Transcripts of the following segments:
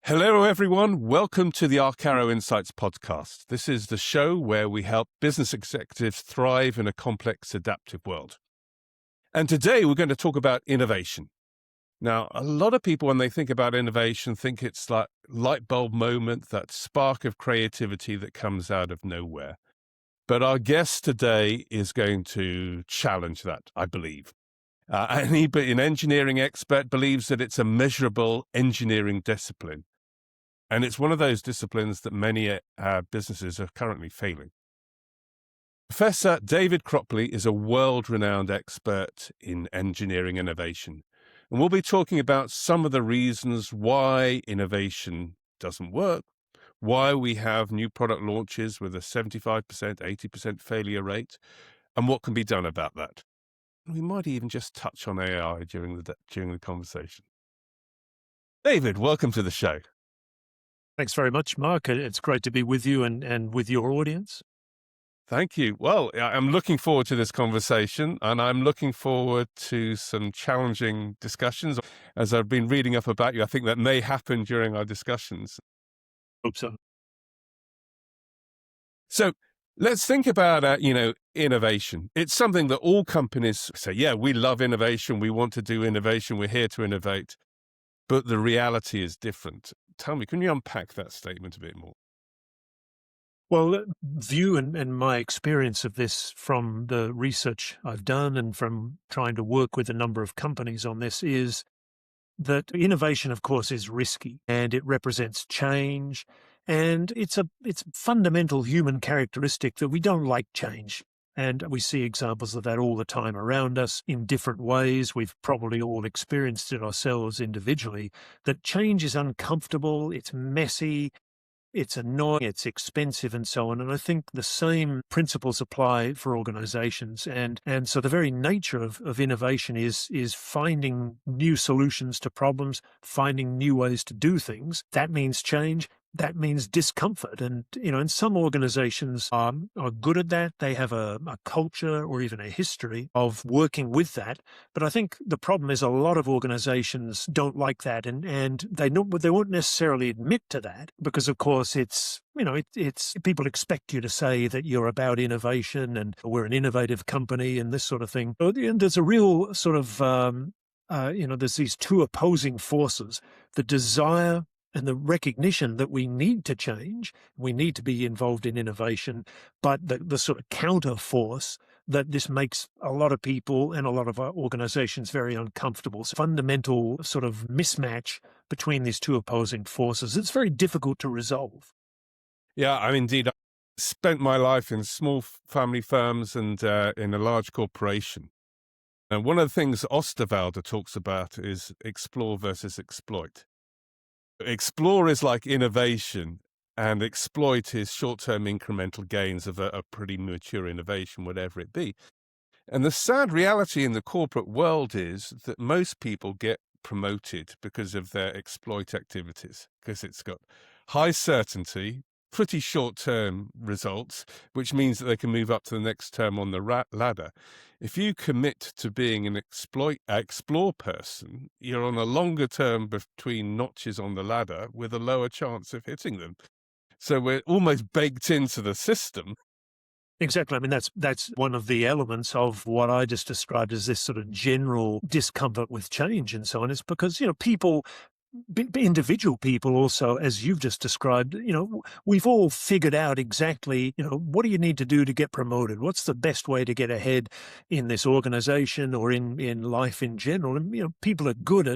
Hello, everyone. Welcome to the Arkaro Insights podcast. This is the show where we help business executives thrive in a complex, adaptive world. And today we're going to talk about innovation. Now, a lot of people, when they think about innovation, think it's like light bulb moment, that spark of creativity that comes out of nowhere. But our guest today is going to challenge that, I believe. An engineering expert believes that it's a measurable engineering discipline. And it's one of those disciplines that many businesses are currently failing. Professor David Cropley is a world-renowned expert in engineering innovation. And we'll be talking about some of the reasons why innovation doesn't work, why we have new product launches with a 75%, 80% failure rate, and what can be done about that. We might even just touch on AI during the conversation. David, welcome to the show. Thanks very much, Mark. It's great to be with you and with your audience. Thank you. Well, I'm looking forward to this conversation, and I'm looking forward to some challenging discussions. As I've been reading up about you, I think that may happen during our discussions. Hope so. So let's think about, innovation. It's something that all companies say, yeah, we love innovation. We want to do innovation. We're here to innovate. But the reality is different. Tell me, can you unpack that statement a bit more? Well, view and my experience of this from the research I've done and from trying to work with a number of companies on this is that innovation, of course, is risky and it represents change. And it's a fundamental human characteristic that we don't like change. And we see examples of that all the time around us in different ways. We've probably all experienced it ourselves individually, that change is uncomfortable, it's messy, it's annoying, it's expensive, and so on. And I think the same principles apply for organizations. And so the very nature of innovation is finding new solutions to problems, finding new ways to do things. That means change. That means discomfort. And, and some organizations are good at that. They have a culture or even a history of working with that. But I think the problem is a lot of organizations don't like that. And they won't necessarily admit to that because, of course, it's people expect you to say that you're about innovation and we're an innovative company and this sort of thing. And there's a real sort of, there's these two opposing forces, the desire and the recognition that we need to change, we need to be involved in innovation, but the sort of counter force that this makes a lot of people and a lot of our organizations very uncomfortable. So fundamental sort of mismatch between these two opposing forces. It's very difficult to resolve. Yeah, indeed. I spent my life in small family firms and in a large corporation. And one of the things Osterwalder talks about is explore versus exploit. Explore is like innovation, and exploit is short-term incremental gains of a pretty mature innovation, whatever it be. And the sad reality in the corporate world is that most people get promoted because of their exploit activities, because it's got high certainty, pretty short-term results, which means that they can move up to the next term on the ladder. If you commit to being an explore person, you're on a longer term between notches on the ladder with a lower chance of hitting them. So we're almost baked into the system. Exactly. That's one of the elements of what I just described as this sort of general discomfort with change and so on. It's because, people, individual people also, as you've just described, we've all figured out exactly, what do you need to do to get promoted? What's the best way to get ahead in this organization or in life in general? And, people are good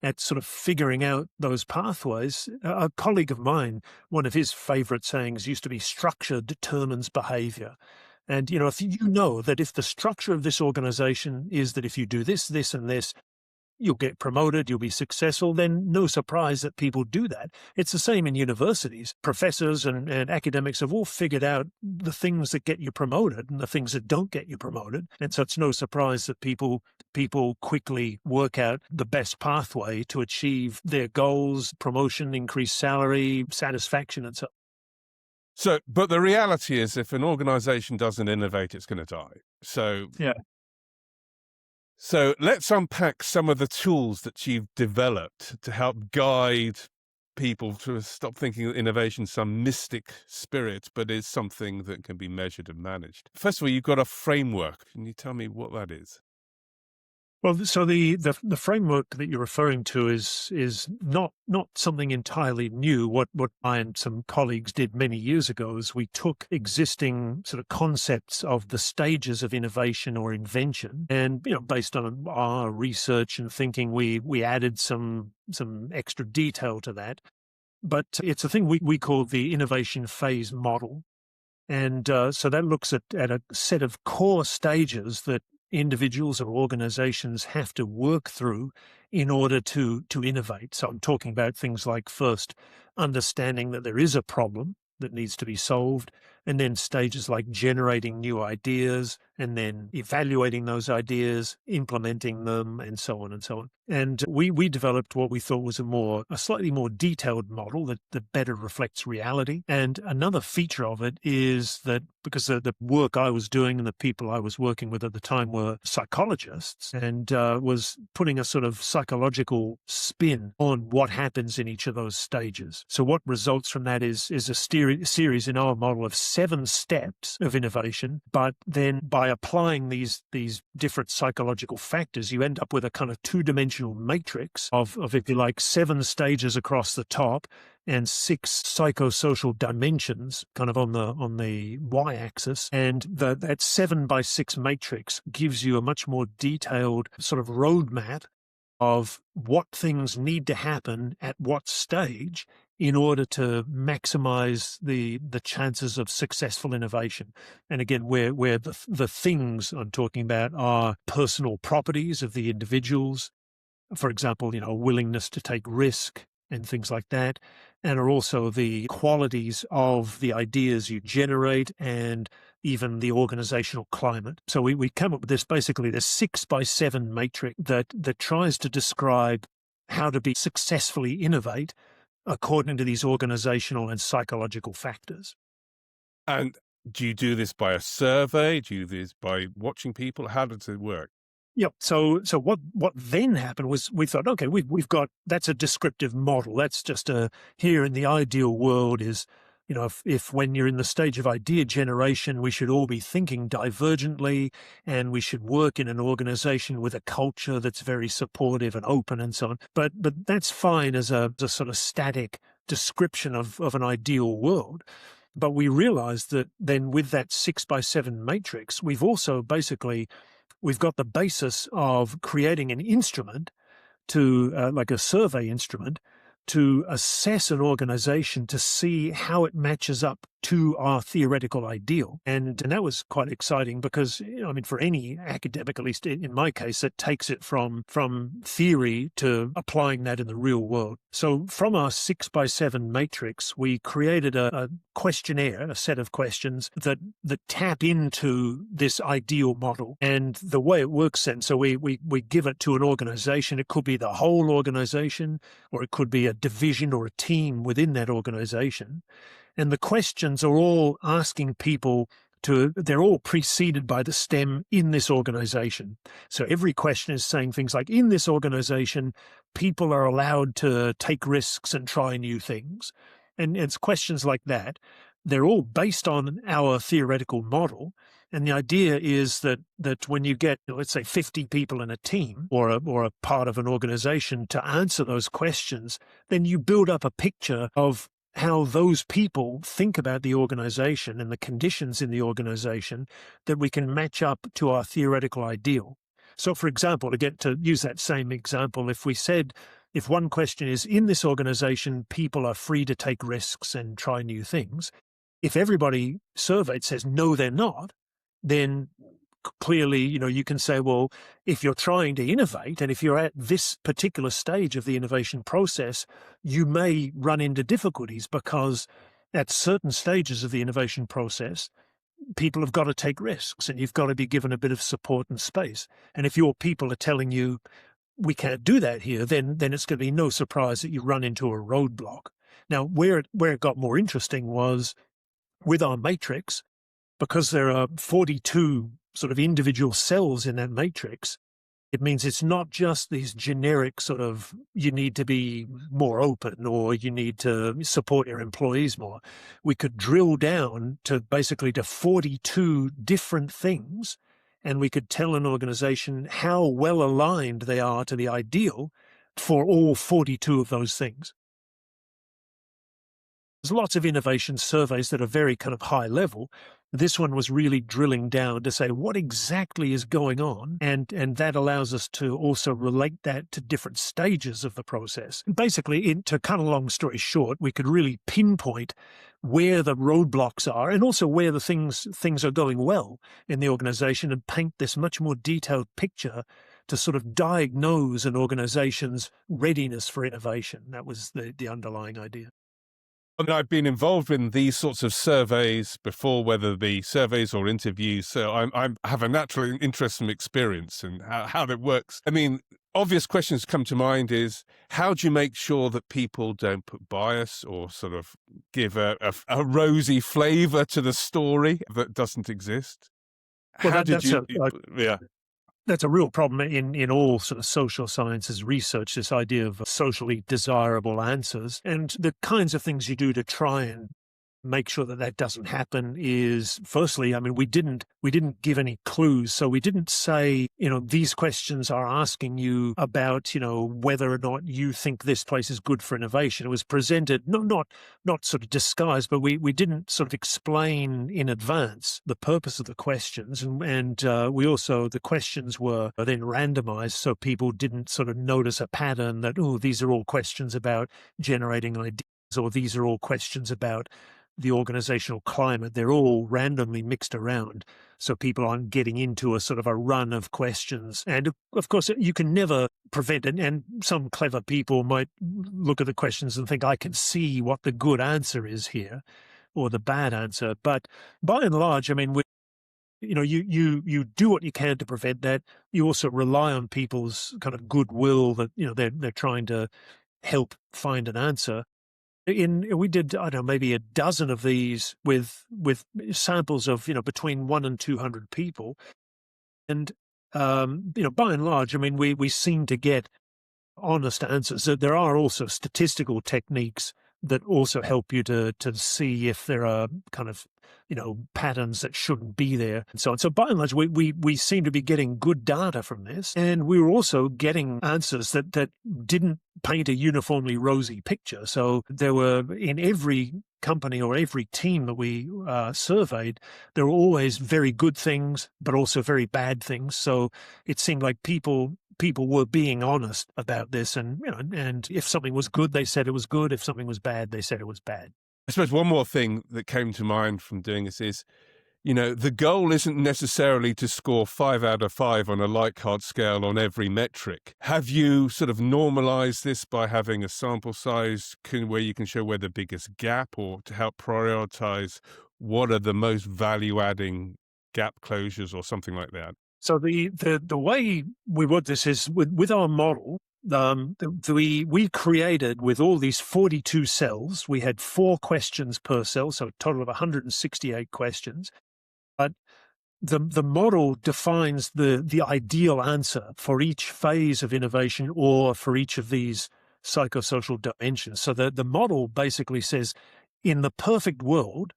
at sort of figuring out those pathways. A colleague of mine, one of his favorite sayings used to be structure determines behavior. And, if if the structure of this organization is that if you do this, this, and this, you'll get promoted, you'll be successful, then no surprise that people do that. It's the same in universities. Professors and academics have all figured out the things that get you promoted and the things that don't get you promoted. And so it's no surprise that people quickly work out the best pathway to achieve their goals, promotion, increased salary, satisfaction, and so on. So, but the reality is if an organization doesn't innovate, it's going to die. So, yeah. So let's unpack some of the tools that you've developed to help guide people to stop thinking that innovation is some mystic spirit, but is something that can be measured and managed. First of all, you've got a framework. Can you tell me what that is? Well, so the framework that you're referring to is not something entirely new. What I and some colleagues did many years ago is we took existing sort of concepts of the stages of innovation or invention, and based on our research and thinking, we added some extra detail to that. But it's a thing we call the innovation phase model. And so that looks at a set of core stages that individuals or organizations have to work through in order to innovate. So I'm talking about things like first understanding that there is a problem that needs to be solved, and then stages like generating new ideas, and then evaluating those ideas, implementing them, and so on and so on. And we developed what we thought was a slightly more detailed model that better reflects reality. And another feature of it is that because the work I was doing and the people I was working with at the time were psychologists, and was putting a sort of psychological spin on what happens in each of those stages. So what results from that is a series in our model of 7 steps of innovation, but then by applying these different psychological factors, you end up with a kind of 2-dimensional matrix of, if you like, 7 stages across the top and 6 psychosocial dimensions kind of on the y-axis. And that 7x6 matrix gives you a much more detailed sort of roadmap of what things need to happen at what stage in order to maximize the chances of successful innovation. And again, where the things I'm talking about are personal properties of the individuals, for example, willingness to take risk and things like that, and are also the qualities of the ideas you generate and even the organizational climate. So we come up with this 6x7 matrix that tries to describe how to be successfully innovate according to these organizational and psychological factors. And do you do this by a survey? Do you do this by watching people? How does it work? Yep. So what then happened was we thought, okay, we've got, that's a descriptive model. That's just here in the ideal world is, if when you're in the stage of idea generation, we should all be thinking divergently, and we should work in an organization with a culture that's very supportive and open and so on. But that's fine as a sort of static description of an ideal world. But we realized that then with that 6x7 matrix, we've also we've got the basis of creating an instrument to, like a survey instrument, to assess an organization to see how it matches up to our theoretical ideal. And that was quite exciting because, for any academic, at least in my case, it takes it from theory to applying that in the real world. So from our 6x7 matrix, we created a questionnaire, a set of questions that tap into this ideal model. And the way it works then, so we give it to an organization. It could be the whole organization, or it could be a division or a team within that organization. And the questions are all asking people they're all preceded by the stem "in this organization." So every question is saying things like, in this organization, people are allowed to take risks and try new things. And it's questions like that. They're all based on our theoretical model. And the idea is that when you get, let's say, 50 people in a team or a part of an organization to answer those questions, then you build up a picture of how those people think about the organization and the conditions in the organization that we can match up to our theoretical ideal. So, for example, to use that same example, if one question is, in this organization, people are free to take risks and try new things, if everybody surveyed says, no, they're not, then clearly, you can say, well, if you're trying to innovate and if you're at this particular stage of the innovation process, you may run into difficulties because at certain stages of the innovation process, people have got to take risks and you've got to be given a bit of support and space. And if your people are telling you, we can't do that here, then it's going to be no surprise that you run into a roadblock. Now, where it got more interesting was with our matrix, because there are 42 sort of individual cells in that matrix, It means it's not just these generic sort of, you need to be more open or you need to support your employees more. We could drill down to basically to 42 different things, and we could tell an organization how well aligned they are to the ideal for all 42 of those things. There's lots of innovation surveys that are very kind of high level. This one was really drilling down to say what exactly is going on, and that allows us to also relate that to different stages of the process. Basically, to cut a long story short, we could really pinpoint where the roadblocks are and also where the things are going well in the organization, and paint this much more detailed picture to sort of diagnose an organization's readiness for innovation. That was the underlying idea. And I've been involved in these sorts of surveys before, whether it be surveys or interviews. So I have a natural interest and experience in how that works. I mean, obvious questions come to mind is, how do you make sure that people don't put bias or sort of give a rosy flavor to the story that doesn't exist? Well, that's a real problem in all sort of social sciences research, this idea of socially desirable answers. And the kinds of things you do to try and make sure that that doesn't happen is, firstly, I mean, we didn't give any clues. So we didn't say, these questions are asking you about, whether or not you think this place is good for innovation. It was presented, not sort of disguised, but we didn't sort of explain in advance the purpose of the questions. And we also, the questions were then randomized so people didn't sort of notice a pattern that, these are all questions about generating ideas, or these are all questions about the organizational climate. They're all randomly mixed around, so people aren't getting into a sort of a run of questions. And of course, you can never prevent it. And some clever people might look at the questions and think, I can see what the good answer is here, or the bad answer. But by and large, I mean, you do what you can to prevent that. You also rely on people's kind of goodwill that they're trying to help find an answer. We did, I don't know, maybe a dozen of these with samples of, between 1 and 200 people. And, by and large, I mean, we seem to get honest answers. There are also statistical techniques that also help you to see if there are kind of, patterns that shouldn't be there and so on. So by and large, we seem to be getting good data from this. And we were also getting answers that didn't paint a uniformly rosy picture. So there were, in every company or every team that we surveyed, there were always very good things, but also very bad things. So it seemed like people were being honest about this, and and if something was good, they said it was good. If something was bad, they said it was bad. I suppose one more thing that came to mind from doing this is, the goal isn't necessarily to score 5 out of 5 on a Likert scale on every metric. Have you sort of normalized this by having a sample size where you can show where the biggest gap, or to help prioritize what are the most value-adding gap closures or something like that? So the way we would this is with our model. We created, with all these 42 cells, we had 4 questions per cell, so a total of 168 questions. But the model defines the ideal answer for each phase of innovation or for each of these psychosocial dimensions. So the model basically says, in the perfect world,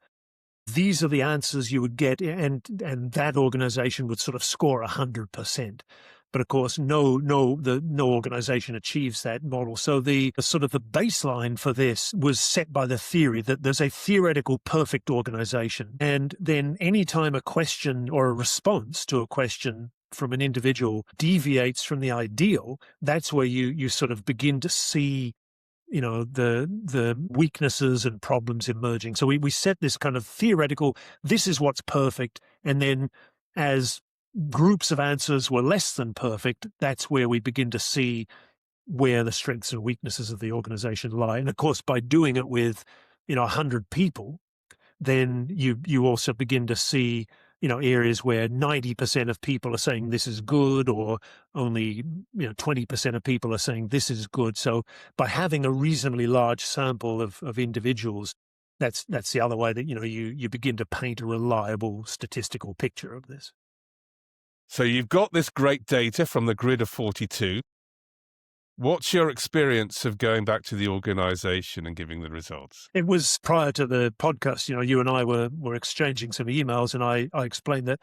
these are the answers you would get, and that organization would sort of score 100%. But of course, no organization achieves that model. So the sort of the baseline for this was set by the theory that there's a theoretical perfect organization. And then anytime a question or a response to a question from an individual deviates from the ideal, that's where you sort of begin to see the weaknesses and problems emerging. So we set this kind of theoretical, this is what's perfect. And then as groups of answers were less than perfect, that's where we begin to see where the strengths and weaknesses of the organization lie. And of course, by doing it with, 100 people, then you also begin to see, areas where 90% of people are saying this is good, or only 20% of people are saying this is good. So by having a reasonably large sample of individuals, that's the other way that you begin to paint a reliable statistical picture of this. So you've got this great data from the grid of 42. What's your experience of going back to the organization and giving the results? It was prior to the podcast, you and I were exchanging some emails, and I explained that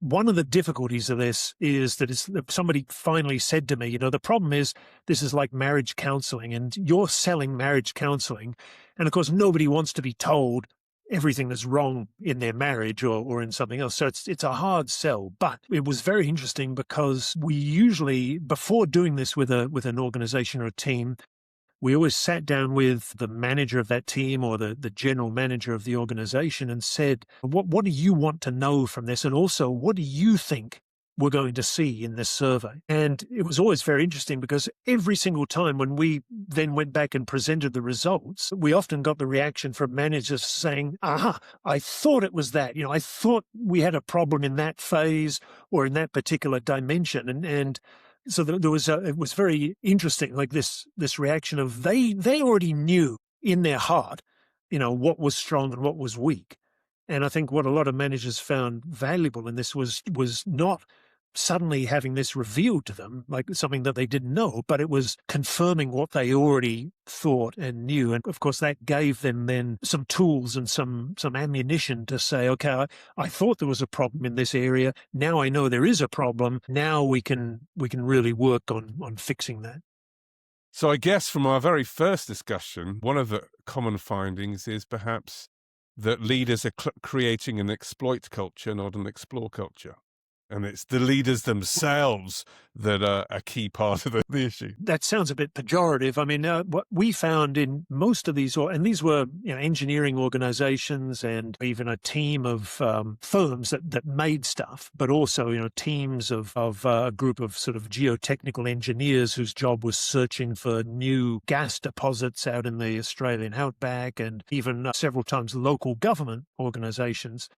one of the difficulties of this is that somebody finally said to me, the problem is this is like marriage counseling, and you're selling marriage counseling. And of course, nobody wants to be told everything that's wrong in their marriage or in something else. So it's a hard sell. But it was very interesting because we usually, before doing this with an organization or a team, we always sat down with the manager of that team or the general manager of the organization and said, what do you want to know from this? And also, what do you think we're going to see in this survey? And it was always very interesting because every single time when we then went back and presented the results, we often got the reaction from managers saying, aha, I thought it was that. I thought we had a problem in that phase or in that particular dimension. And so there was it was very interesting, like this reaction of they already knew in their heart, what was strong and what was weak. And I think what a lot of managers found valuable in this was not suddenly having this revealed to them, like something that they didn't know, but it was confirming what they already thought and knew. And of course, that gave them then some tools and some ammunition to say, okay, I thought there was a problem in this area. Now I know there is a problem. Now we can really work on fixing that. So I guess from our very first discussion, one of the common findings is perhaps that leaders are creating an exploit culture, not an explore culture. And it's the leaders themselves that are a key part of the issue. That sounds a bit pejorative. I mean, what we found in most of these, and these were engineering organizations and even a team of firms that made stuff, but also teams of a group of sort of geotechnical engineers whose job was searching for new gas deposits out in the Australian outback, and even several times local government organizations.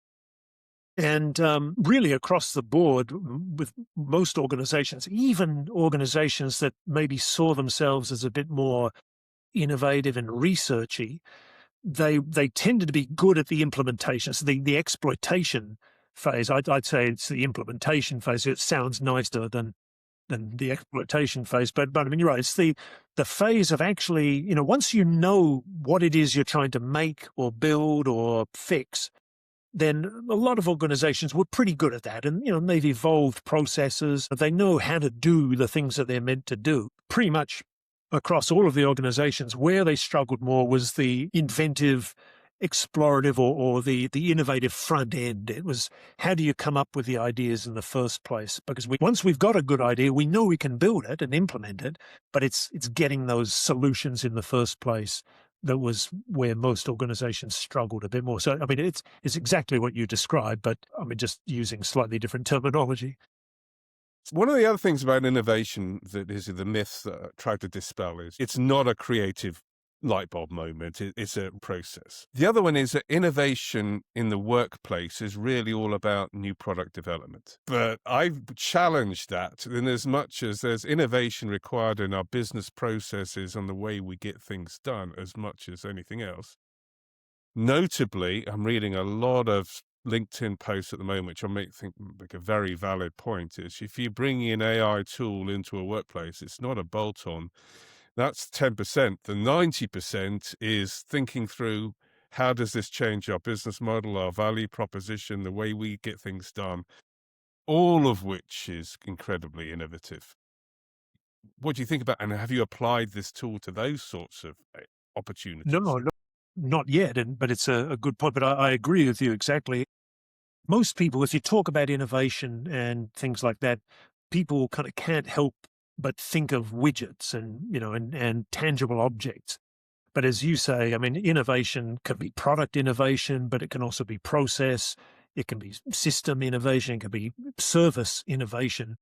And really across the board with most organizations, even organizations that maybe saw themselves as a bit more innovative and researchy, they tended to be good at the implementation. So the exploitation phase, I'd say it's the implementation phase. It sounds nicer than the exploitation phase. But I mean, you're right. It's the phase of actually, once you know what it is you're trying to make or build or fix, then a lot of organizations were pretty good at that. And, they've evolved processes. They know how to do the things that they're meant to do. Pretty much across all of the organizations, where they struggled more was the inventive, explorative, or the innovative front end. It was, how do you come up with the ideas in the first place? Because once we've got a good idea, we know we can build it and implement it, but it's getting those solutions in the first place. That was where most organizations struggled a bit more. So, I mean, it's exactly what you described, but I mean, just using slightly different terminology. One of the other things about innovation that is the myths that I try to dispel is it's not a creative light bulb moment. It's a process. The other one is that innovation in the workplace is really all about new product development. But I've challenged that in as much as there's innovation required in our business processes and the way we get things done as much as anything else. Notably, I'm reading a lot of LinkedIn posts at the moment, which I think make a very valid point, is if you bring an AI tool into a workplace, it's not a bolt-on. That's 10%. The 90% is thinking through, how does this change our business model, our value proposition, the way we get things done, all of which is incredibly innovative. What do you think about, and have you applied this tool to those sorts of opportunities? No, not yet, but it's a good point. But I agree with you exactly. Most people, if you talk about innovation and things like that, people kind of can't help but think of widgets and tangible objects. But as you say, I mean, innovation can be product innovation, but it can also be process. It can be system innovation. It can be service innovation.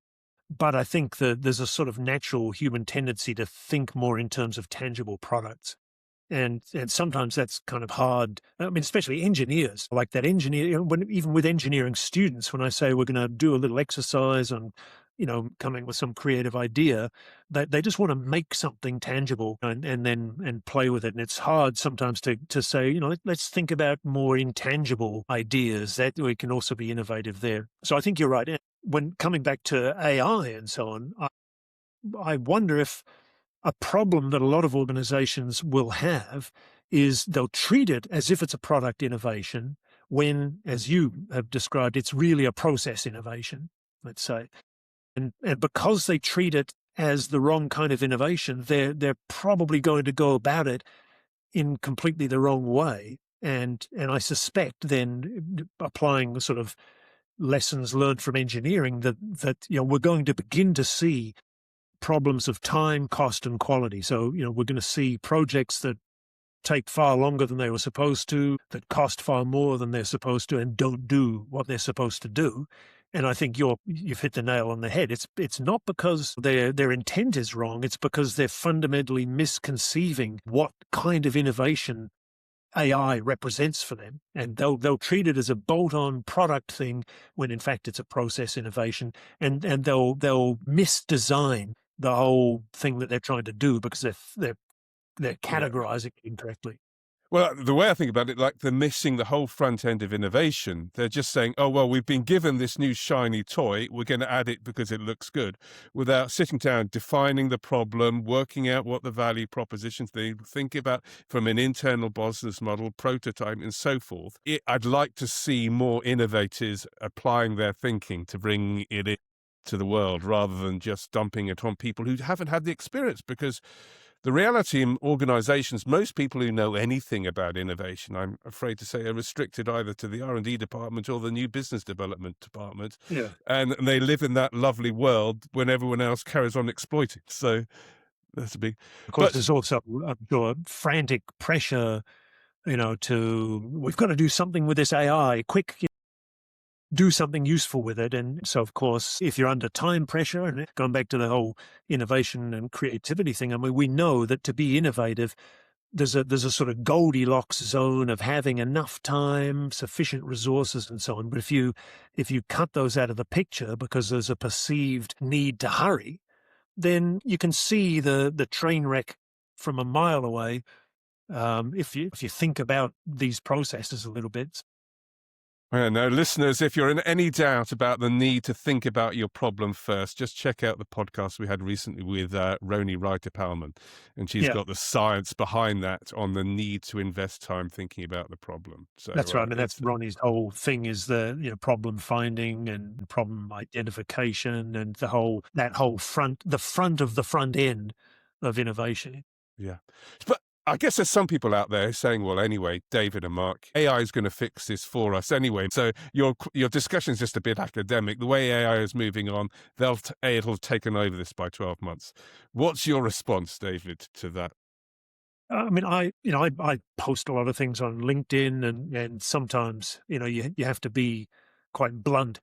But I think that there's a sort of natural human tendency to think more in terms of tangible products. And sometimes that's kind of hard. I mean, especially engineers, like that engineer, even with engineering students, when I say we're going to do a little exercise on, coming with some creative idea, they just want to make something tangible and then play with it. And it's hard sometimes to say, let's think about more intangible ideas that we can also be innovative there. So I think you're right. when coming back to AI and so on, I wonder if a problem that a lot of organizations will have is they'll treat it as if it's a product innovation when, as you have described, it's really a process innovation, let's say. And because they treat it as the wrong kind of innovation, they're probably going to go about it in completely the wrong way. And I suspect then applying the sort of lessons learned from engineering that we're going to begin to see problems of time, cost, and quality. So, we're going to see projects that take far longer than they were supposed to, that cost far more than they're supposed to, and don't do what they're supposed to do. And I think you've hit the nail on the head. It's not because their intent is wrong. It's because they're fundamentally misconceiving what kind of innovation AI represents for them, and they'll treat it as a bolt-on product thing when in fact it's a process innovation, and they'll misdesign the whole thing that they're trying to do because they're categorizing it incorrectly. Well, the way I think about it, like they're missing the whole front end of innovation. They're just saying, oh, well, we've been given this new shiny toy. We're going to add it because it looks good, without sitting down, defining the problem, working out what the value propositions they think about from an internal business model, prototype, and so forth. I'd like to see more innovators applying their thinking to bring it into the world rather than just dumping it on people who haven't had the experience, because the reality in organizations, most people who know anything about innovation, I'm afraid to say, are restricted either to the R&D department or the new business development department. Yeah. And they live in that lovely world when everyone else carries on exploiting. So that's a big... Of course, there's also, I'm sure, frantic pressure, we've got to do something with this AI, quick, do something useful with it. And so, of course, if you're under time pressure, and going back to the whole innovation and creativity thing, I mean, we know that to be innovative, there's a sort of Goldilocks zone of having enough time, sufficient resources, and so on. But if you cut those out of the picture because there's a perceived need to hurry, then you can see the train wreck from a mile away. If you think about these processes a little bit. Now, listeners, if you're in any doubt about the need to think about your problem first, just check out the podcast we had recently with Roni Reiter-Palmon, and she's got the science behind that on the need to invest time thinking about the problem. So that's right. I mean, that's Roni's whole thing is the problem finding and problem identification and the whole front of the front end of innovation. Yeah, but I guess there's some people out there saying, well, anyway, David and Mark, AI is going to fix this for us anyway. So your discussion is just a bit academic. The way AI is moving on, it'll have taken over this by 12 months. What's your response, David, to that? I mean, I post a lot of things on LinkedIn, and sometimes, you have to be quite blunt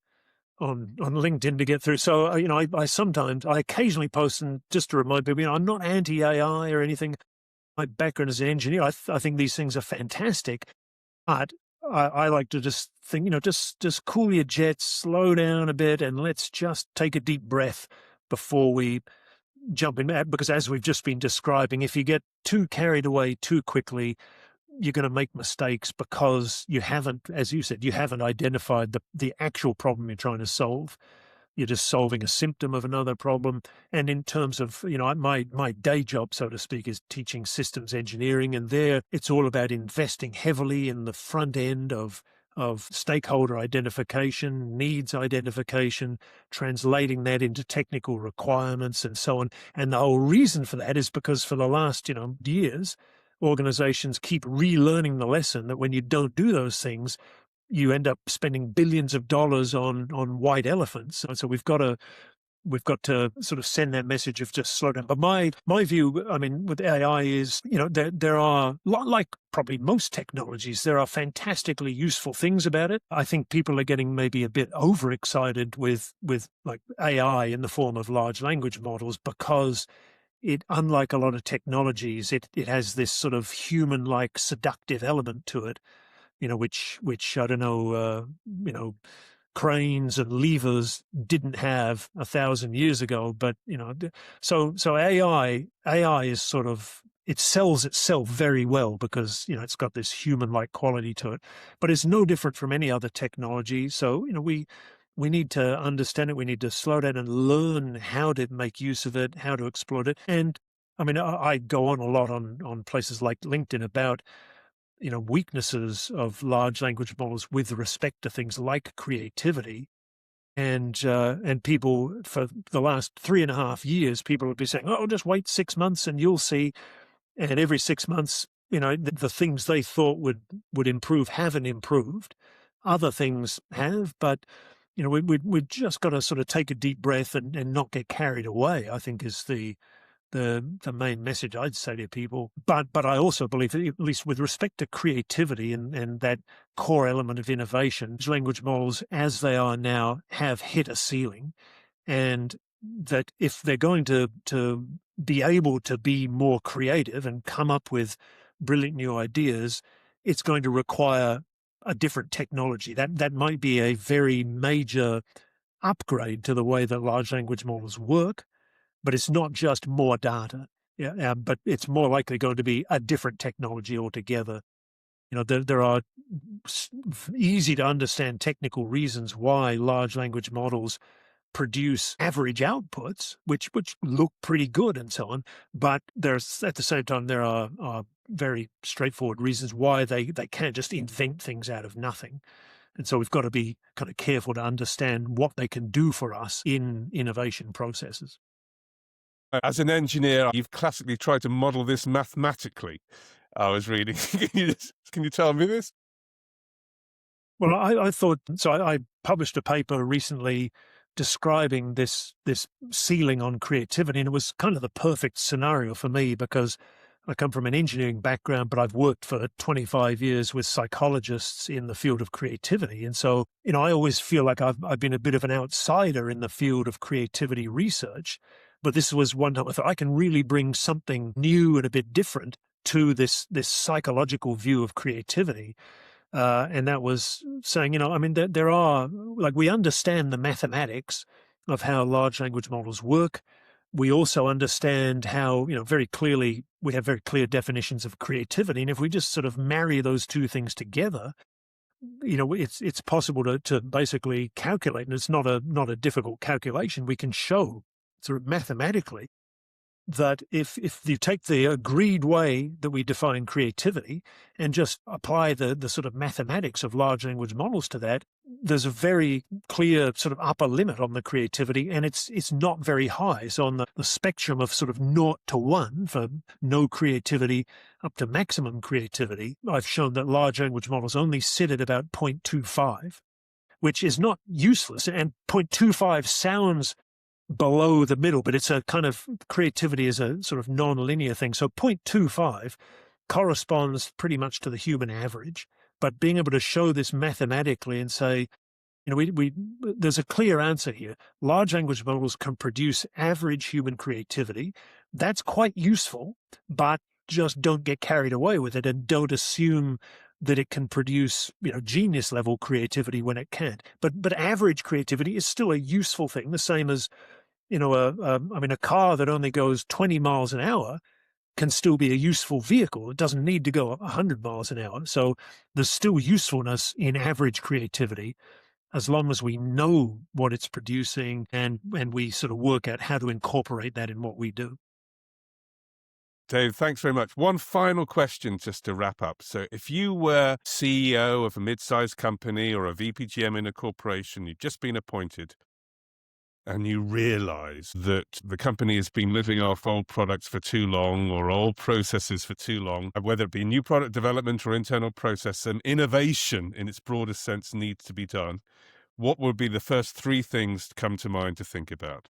on LinkedIn to get through. So, I occasionally post, and just to remind people, I'm not anti-AI or anything. My background as an engineer, I think these things are fantastic, but I like to just think, just cool your jets, slow down a bit, and let's just take a deep breath before we jump in. Because as we've just been describing, if you get too carried away too quickly, you're going to make mistakes because you haven't, as you said, you haven't identified the actual problem you're trying to solve. You're just solving a symptom of another problem. And in terms of, my day job, so to speak, is teaching systems engineering. And there it's all about investing heavily in the front end of stakeholder identification, needs identification, translating that into technical requirements and so on. And the whole reason for that is because for the last, years, organizations keep relearning the lesson that when you don't do those things, you end up spending billions of dollars on white elephants. So we've got to sort of send that message of just slow down. But my view, I mean, with AI is, there are, like probably most technologies, there are fantastically useful things about it. I think people are getting maybe a bit overexcited with like AI in the form of large language models because it, unlike a lot of technologies, it has this sort of human-like seductive element to it. Which I don't know, cranes and levers didn't have 1,000 years ago. But, so AI is sort of, it sells itself very well because, it's got this human-like quality to it. But it's no different from any other technology. So, We need to understand it. We need to slow down and learn how to make use of it, how to exploit it. And I mean, I go on a lot on places like LinkedIn about, weaknesses of large language models with respect to things like creativity. And people for the last 3.5 years, people would be saying, "Oh, just wait 6 months and you'll see." And every 6 months, the things they thought would improve haven't improved. Other things have, but we've just got to sort of take a deep breath and not get carried away, I think, is the main message I'd say to people. But I also believe that, at least with respect to creativity and that core element of innovation, language models as they are now have hit a ceiling, and that if they're going to be able to be more creative and come up with brilliant new ideas, it's going to require a different technology. That might be a very major upgrade to the way that large language models work. But it's not just more data, but it's more likely going to be a different technology altogether. There are easy to understand technical reasons why large language models produce average outputs, which look pretty good and so on. But there's, at the same time, there are very straightforward reasons why they can't just invent things out of nothing. And so we've got to be kind of careful to understand what they can do for us in innovation processes. As an engineer, you've classically tried to model this mathematically. I was reading. Can you tell me this? Well, I thought so. I published a paper recently describing this ceiling on creativity, and it was kind of the perfect scenario for me because I come from an engineering background, but I've worked for 25 years with psychologists in the field of creativity. And so, I always feel like I've been a bit of an outsider in the field of creativity research. But this was one time I thought I can really bring something new and a bit different to this psychological view of creativity. And that was saying, there are, like, we understand the mathematics of how large language models work. We also understand how, very clearly, we have very clear definitions of creativity. And if we just sort of marry those two things together, it's possible to basically calculate, and it's not a difficult calculation. We can show sort of mathematically that if you take the agreed way that we define creativity and just apply the sort of mathematics of large language models to that, there's a very clear sort of upper limit on the creativity, and it's not very high. So on the spectrum of sort of 0 to 1 for no creativity up to maximum creativity, I've shown that large language models only sit at about 0.25, which is not useless. And 0.25 sounds below the middle, but it's a kind of creativity is a sort of non-linear thing. So 0.25 corresponds pretty much to the human average. But being able to show this mathematically and say, there's a clear answer here. Large language models can produce average human creativity. That's quite useful, but just don't get carried away with it and don't assume that it can produce, genius level creativity when it can't. But average creativity is still a useful thing, the same as, a car that only goes 20 miles an hour can still be a useful vehicle. It doesn't need to go 100 miles an hour. So there's still usefulness in average creativity as long as we know what it's producing and we sort of work out how to incorporate that in what we do. Dave, thanks very much. One final question just to wrap up. So if you were CEO of a mid-sized company or a VPGM in a corporation, you've just been appointed, and you realize that the company has been living off old products for too long or old processes for too long, whether it be new product development or internal process, and innovation in its broadest sense needs to be done, what would be the first 3 things to come to mind to think about?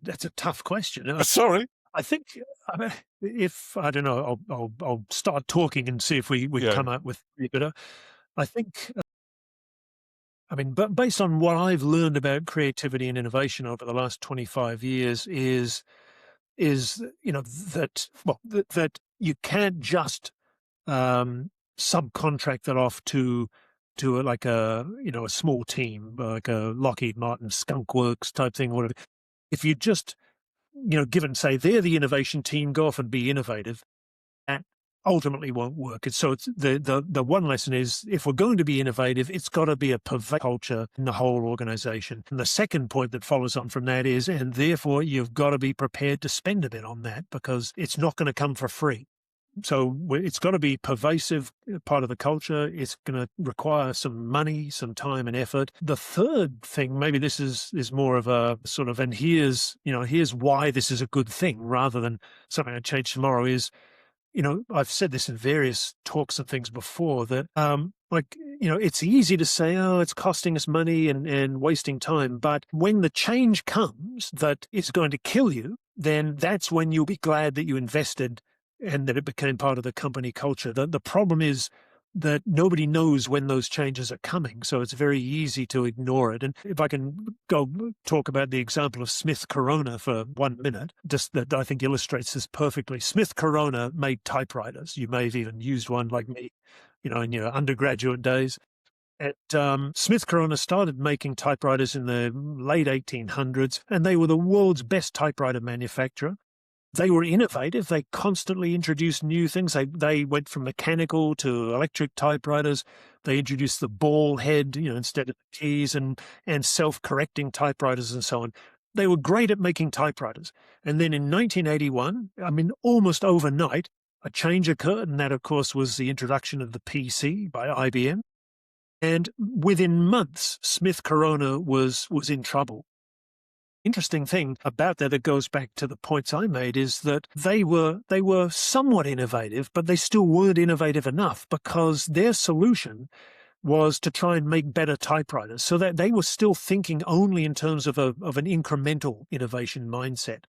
That's a tough question. Sorry. I think, if, I don't know, I'll start talking and see if we come up with better. I think, but based on what I've learned about creativity and innovation over the last 25 years is that you can't just subcontract that off to a small team, like a Lockheed Martin Skunk Works type thing, or whatever. If you just given, say, they're the innovation team, go off and be innovative, that ultimately won't work. So it's the one lesson is, if we're going to be innovative, it's got to be a pervasive culture in the whole organization. And the second point that follows on from that is, and therefore you've got to be prepared to spend a bit on that, because it's not going to come for free. So it's got to be pervasive part of the culture. It's going to require some money, some time and effort. The third thing, maybe this is more of a sort of, and here's why this is a good thing rather than something I change tomorrow, is, I've said this in various talks and things before, that it's easy to say, oh, it's costing us money and wasting time. But when the change comes that is going to kill you, then that's when you'll be glad that you invested and that it became part of the company culture. The problem is that nobody knows when those changes are coming, so it's very easy to ignore it. And if I can go talk about the example of Smith Corona for 1 minute, just that I think illustrates this perfectly. Smith Corona made typewriters. You may have even used one like me, in your undergraduate days. Smith Corona started making typewriters in the late 1800s, and they were the world's best typewriter manufacturer. They were innovative. They constantly introduced new things. They went from mechanical to electric typewriters. They introduced the ball head, instead of the keys, and self-correcting typewriters and so on. They were great at making typewriters. And then in 1981, almost overnight, a change occurred, and that, of course, was the introduction of the PC by IBM. And within months, Smith Corona was in trouble. Interesting thing about that goes back to the points I made, is that they were somewhat innovative, but they still weren't innovative enough, because their solution was to try and make better typewriters, so that they were still thinking only in terms of an incremental innovation mindset.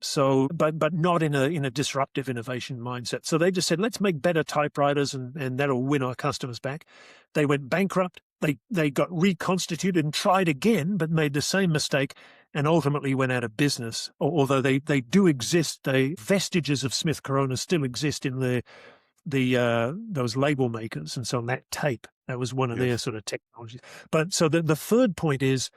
So, but not in a disruptive innovation mindset. So they just said, let's make better typewriters, and that'll win our customers back. They went bankrupt. They got reconstituted and tried again, but made the same mistake, and ultimately went out of business. Although they do exist, the vestiges of Smith Corona still exist in those label makers, and so on, that tape. That was one of their sort of technologies. But so the third point is,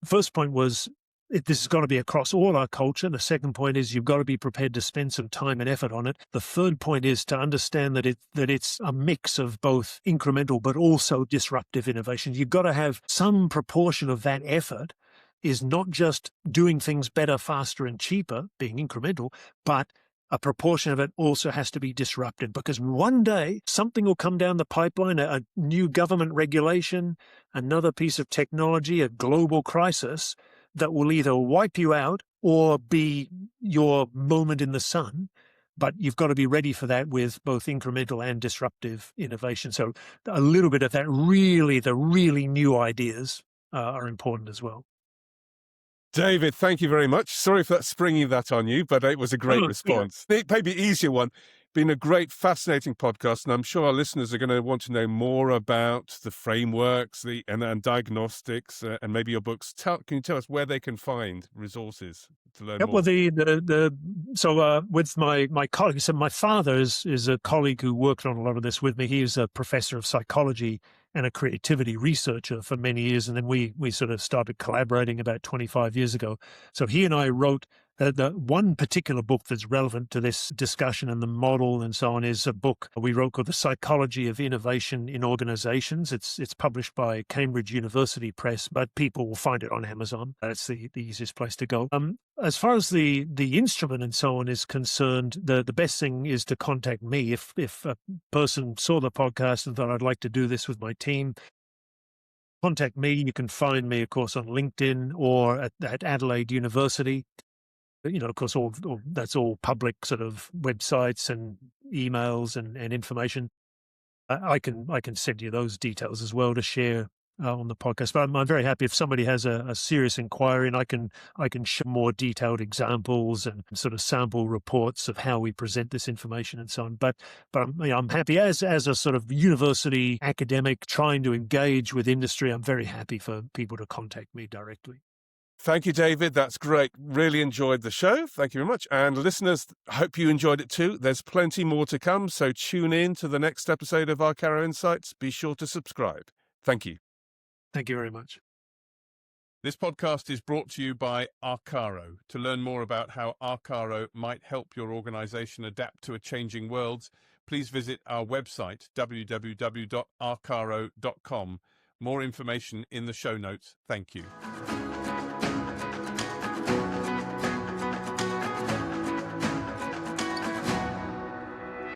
first point was, this has got to be across all our culture. The second point is, you've got to be prepared to spend some time and effort on it. The third point is to understand that it's a mix of both incremental but also disruptive innovation. You've got to have some proportion of that effort is not just doing things better, faster and cheaper, being incremental, but a proportion of it also has to be disrupted, because one day something will come down the pipeline, a new government regulation, another piece of technology, a global crisis that will either wipe you out or be your moment in the sun. But you've got to be ready for that with both incremental and disruptive innovation. So a little bit of that, the really new ideas are important as well. David, thank you very much. Sorry for springing that on you, but it was a great response. Yeah. Maybe easier one. Been a great, fascinating podcast, and I'm sure our listeners are going to want to know more about the frameworks, and diagnostics, and maybe your books. Can you tell us where they can find resources to learn more? Well, with my colleague, so my father is a colleague who worked on a lot of this with me. He was a professor of psychology and a creativity researcher for many years, and then we sort of started collaborating about 25 years ago. So he and I wrote the one particular book that's relevant to this discussion and the model and so on is a book we wrote called The Psychology of Innovation in Organizations. It's published by Cambridge University Press, but people will find it on Amazon. That's the easiest place to go. As far as the instrument and so on is concerned, the best thing is to contact me. If a person saw the podcast and thought, I'd like to do this with my team, contact me. You can find me, of course, on LinkedIn or at Adelaide University. Of course, that's all public sort of websites and emails and information. I can send you those details as well to share on the podcast. But I'm very happy if somebody has a serious inquiry, and I can share more detailed examples and sort of sample reports of how we present this information and so on. But I'm happy as a sort of university academic trying to engage with industry. I'm very happy for people to contact me directly. Thank you, David. That's great. Really enjoyed the show. Thank you very much. And listeners, hope you enjoyed it too. There's plenty more to come, so tune in to the next episode of Arkaro Insights. Be sure to subscribe. Thank you. Thank you very much. This podcast is brought to you by Arkaro. To learn more about how Arkaro might help your organization adapt to a changing world, please visit our website, www.arkaro.com. More information in the show notes. Thank you.